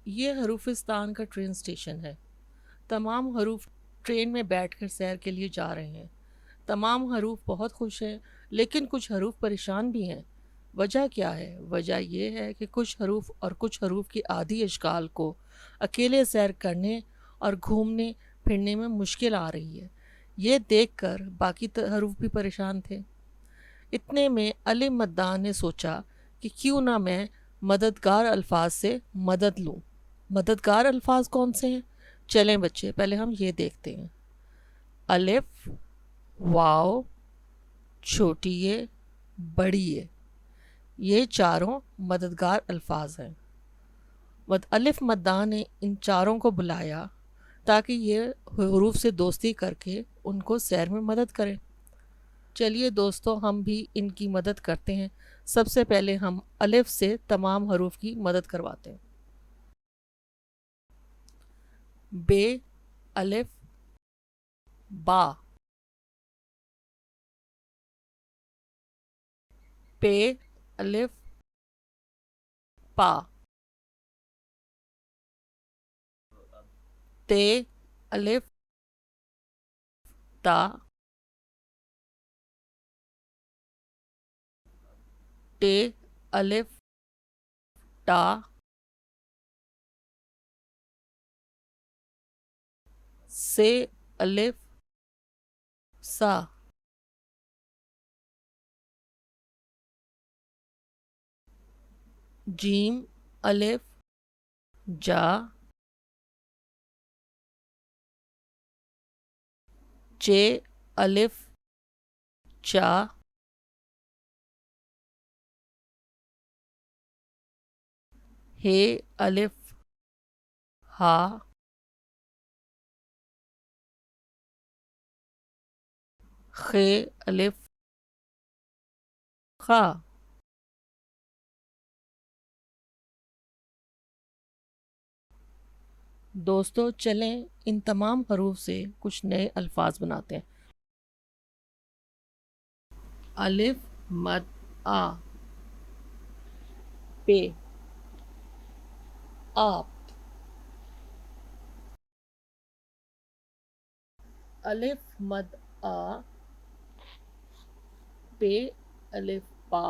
یہ حروفستان کا train station ہے۔ تمام حروف ٹرین میں بیٹھ کر سیر کے لیے جا رہے ہیں۔ تمام حروف بہت خوش ہیں، لیکن کچھ حروف پریشان بھی ہیں۔ وجہ کیا ہے؟ وجہ یہ ہے کہ کچھ حروف کی عادی اشکال کو اکیلے سیر کرنے اور گھومنے پھرنے میں مشکل آ رہی ہے۔ یہ دیکھ کر باقی حروف بھی پریشان تھے۔ اتنے میں الف مداح نے سوچا کہ کیوں نہ میں مددگار الفاظ سے مدد لوں۔ مددگار الفاظ کون سے ہیں؟ چلیں بچے، پہلے ہم یہ دیکھتے ہیں۔ الف، واو، چھوٹی اے، بڑی اے، یہ چاروں مددگار الفاظ ہیں۔ الف مداح نے ان چاروں کو بلایا تاکہ یہ حروف سے دوستی کر کے ان کو سیر میں مدد کریں۔ چلیے دوستو، ہم بھی ان کی مدد کرتے ہیں۔ سب سے پہلے ہم الف سے تمام حروف کی مدد کرواتے ہیں۔ بے، الف، با، پے، الف، پا، تے، الف، تا، ٹے، الف، ٹا، سے، الف، سا، جیم، الف، جا، چے، الف، چا، ہے، الف، ہا، خے، الف، خا۔ دوستو چلیں ان تمام حروف سے کچھ نئے الفاظ بناتے ہیں۔ الف مد آ، پے، آپ، الف مد آ، پے، الف، پا،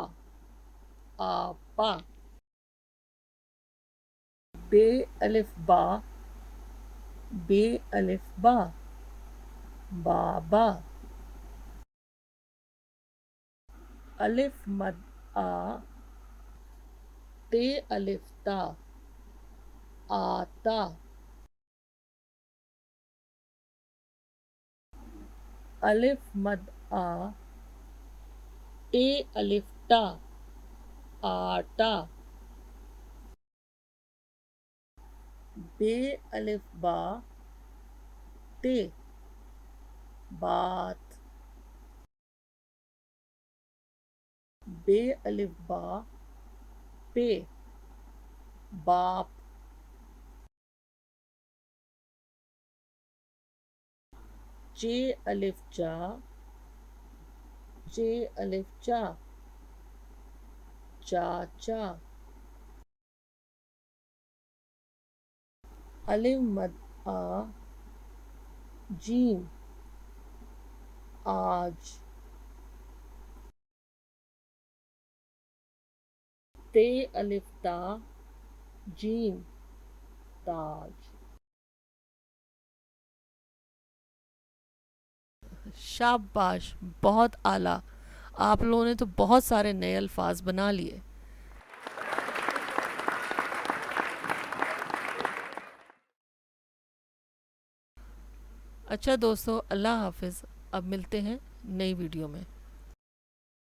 آپا، بے، الف، با، بے، الف، با، بابا، الف مد آ، تے، الف، تا، آتا، الف مد آ، ٹے، الف، ٹا، آٹا، بے، الف، با، تے، بات، بے، الف، با، پے، باپ، چے، الف، چا، چے، الف، چا، چاچا، الف مد آ، جیم، آج، تے، الف، تا، جیم، تاج۔ شاباش، بہت اعلیٰ، آپ لوگوں نے تو بہت سارے نئے الفاظ بنا لیے۔ اچھا دوستو، اللہ حافظ، اب ملتے ہیں نئی ویڈیو میں۔